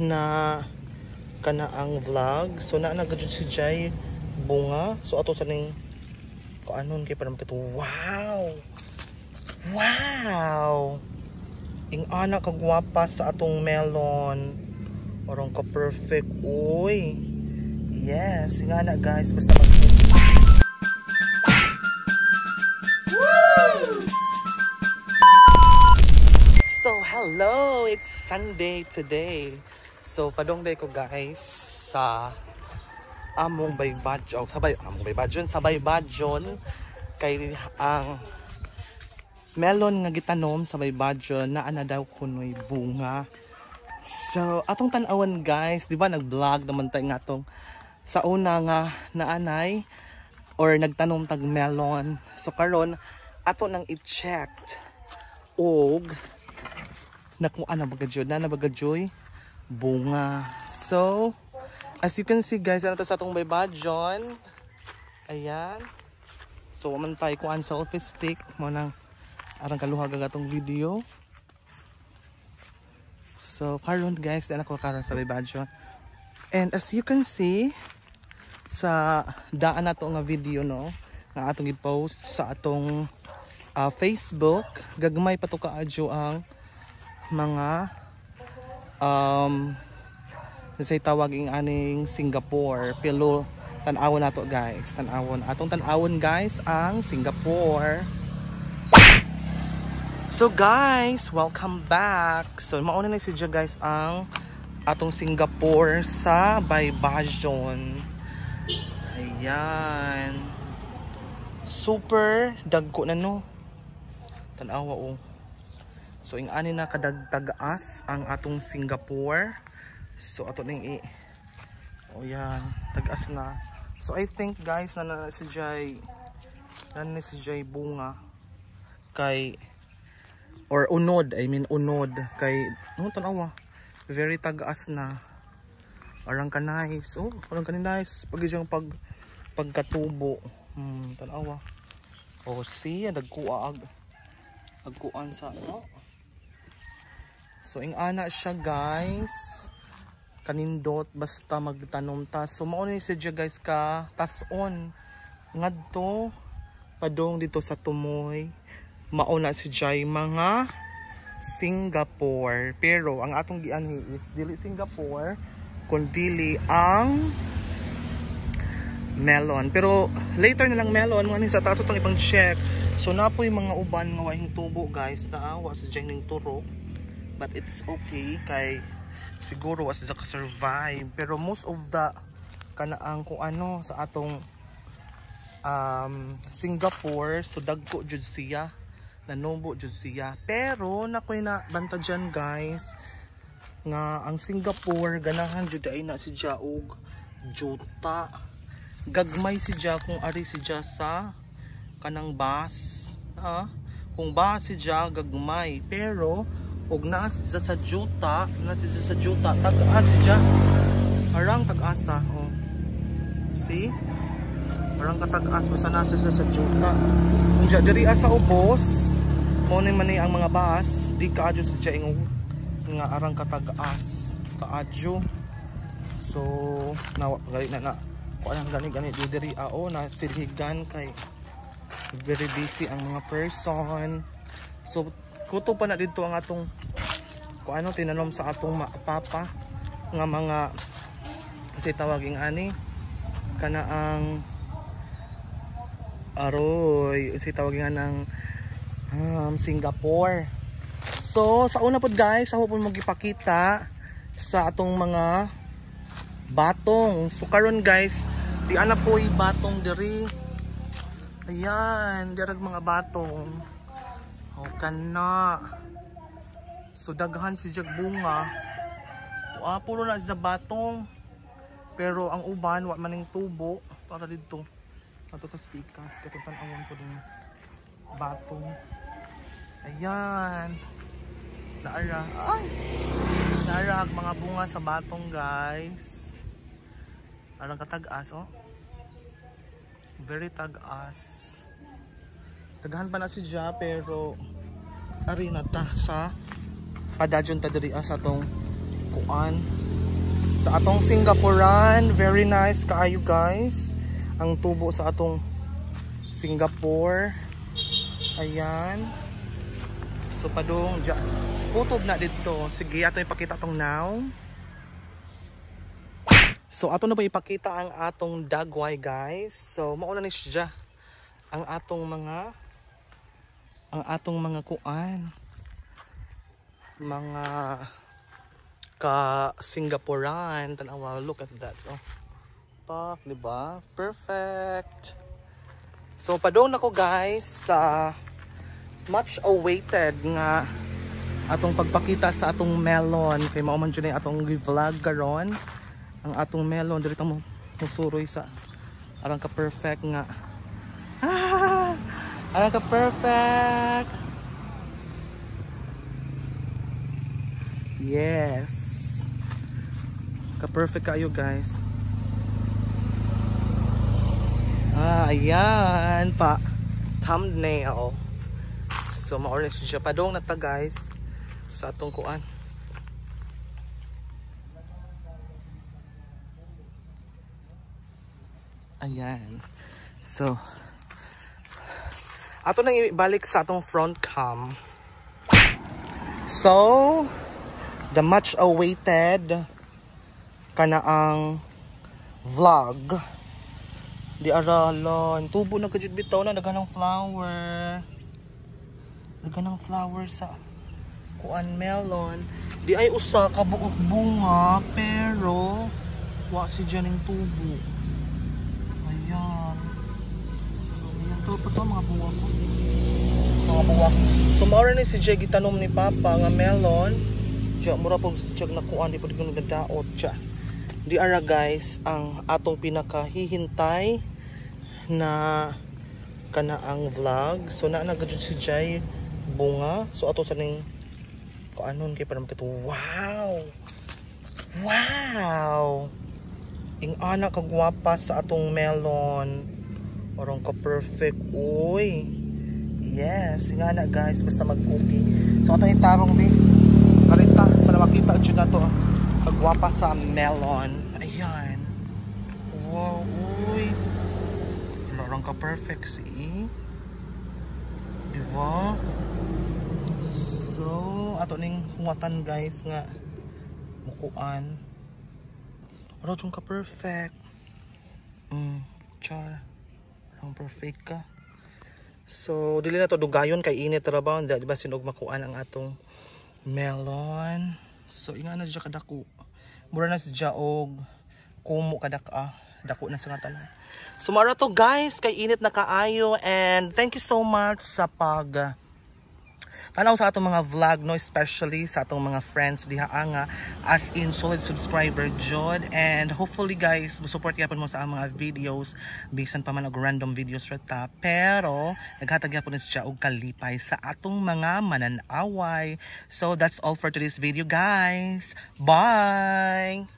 na kanaang vlog. So na nagadjud si Jay bunga. So ato sa ning kuanon kay para makita. Wow. Wow. Ing ana kagwapa sa atong melon. Orong ka perfect. Uy. Yes, ing ana guys basta mag So hello, it's Sunday today. So padong day ko guys sa among Baybadjon, sa Baybadjon kay ang melon nga gitanom sa Baybadjon na ana daw kunoy bunga. So atong tan-awan guys, di ba nag-vlog naman tayo nga atong sa una nga naanay or nagtanom tag melon. So karon ato nang i-check og nakuha na bagajoy bunga. So as you can see guys, ano to sa atong Baybadjon. Ayan. So man tayo kuan selfie stick mo nang arang kaluhag ang atong video. So karon guys, daan ako karon sa Baybadjon. And as you can see sa daan nato nga video no, nga atong i-post sa atong Facebook, gagmay pa to kaadyo ang mga say tawaging aning Singapore. Pero tan-awon nato guys, tan-awon guys ang Singapore. So guys, welcome back. So mauna na si guys ang atong Singapore sa Baybadjon. Ayan. Super dagko na no. Tan-awa oh. So ing ani na kadagtagaas ang atong Singapore. So ato ning oh yan, tagas na. So I think guys na si Jay bunga kay or unod, unod kay no tanawa. Very tagas na. Arang ka nice. Oh, arang ka nice pagijang pagkatubo. Tanawa. Oh, see, dagkuag. Agkuan sa no. So ing ana siya guys, kanindot basta magtanom ta. So mao ni siya guys ka tason ngadto padong dito sa Tumoy. Mao na si Jay mga Singapore. Pero ang atong gianhi is dili Singapore kundi ang melon. Pero later na lang melon mga ni sa taas tong ibang check. So napoy mga uban nga wahing tubo guys, naawa sa Jay ning turok. But it's okay kay siguro was ka survive. Pero most of the kanaang kung ano sa atong Singapore, so dagko jud siya, nanubo jud siya. Pero nakoy na banta dyan guys nga ang Singapore ganahan jud ay na si og juta. Gagmay si kung ari si sa kanang bus. Kung bus si gagmay, pero og naa sa juta, tag-as siya. Arang tag-asa, oh. See? Arang katag-as basta nasa sa juta. Kung diri sa ubos, mo ni man ang mga bus, di kaadyo sa ingong nga arang katag-as, kaadyo. So, nawa gali na kuan gani diri na silhigan kay very busy ang mga person. So kuto pa na dito ang atong kung ano tinanom sa atong papa nga mga kasi tawaging ani kanaang aroy kasi tawaging ng Singapore. So sa una pod guys, ako po magipakita sa atong mga batong. So karon guys, di ana po batong diri. Ayan, dirag mga batong. O kana. So daghan si bunga. Puro na sa batong. Pero ang uban wa maning tubo para dito. Ato ka stikas katutan awon ko dun batong. Ayan. Naara. Ay. Naara mga bunga sa batong guys. Arang katag-as oh. Very tag-as. Daghan pa na si pero ari na ta sa padadyon ta diri sa tong kuan sa atong Singaporean. Very nice kaayo guys ang tubo sa atong Singapore. Ayan. So padung kutob na dito. Sige, ato ipakita tong now. So ato na ba ipakita ang atong dagway guys. So mauna ni siya ang atong mga kuan, mga ka Singaporean. Tanawa, look at that. Oh. Pak, di ba? Perfect. So padung nako guys sa much awaited nga atong pagpakita sa atong melon. Kay mao man jud atong gi-vlog karon. Ang atong melon diri ta mo musuroy sa arang ka perfect nga. Arang ka perfect. Yes. Ka perfect kayo guys. Ayan pa thumbnail. So ma-orange siya padong na ta guys sa atong kuan. Ayan. So ato nang ibalik sa atong front cam. So the much awaited kanaang vlog. Di aralon tubo na kajud bitaw na daganang flower. Daganang flower sa kuan melon. Di ay usa ka buok bunga pero wa si janing tubo. Ayan. So yan to pa to mga bunga ko. Mga bunga. So maura ni si Jay gitanom ni Papa nga melon. Diya mura po si Jay na kuan di pa ko nagdaot siya. Di ara guys ang atong pinakahihintay na kanaang vlog. So na nagajud si Jay bunga. So ato sa ning kuanon kay para makita. Wow. Wow. Ing ana ka gwapa sa atong melon. Orong ka perfect. Uy. Yes, ing ana guys basta mag-cookie. So ato itarong di. Karita para makita jud nato kagwapa sa melon. Ayan. Wow, uy. Orong ka perfect si. Diba? So, ato ning huwatan guys nga mukuan. Aro chung ka perfect. Char. Ang perfect ka. So, dili na to dugayon kay init ra ba? Di ba sinog makuan ang atong melon. So, inga na siya kadako. Mura na siya og kumo kadaka. Dako na sa tanan. So, mara to guys kay init na kaayo and thank you so much sa pag tanaw sa atong mga vlog, no, especially sa atong mga friends diha nga as in solid subscriber jud, and hopefully guys musupport gyapon mo sa ang mga videos bisan pa man og random videos rata, pero naghatag gyapon siya og kalipay sa atong mga mananaway. So that's all for today's video guys. Bye.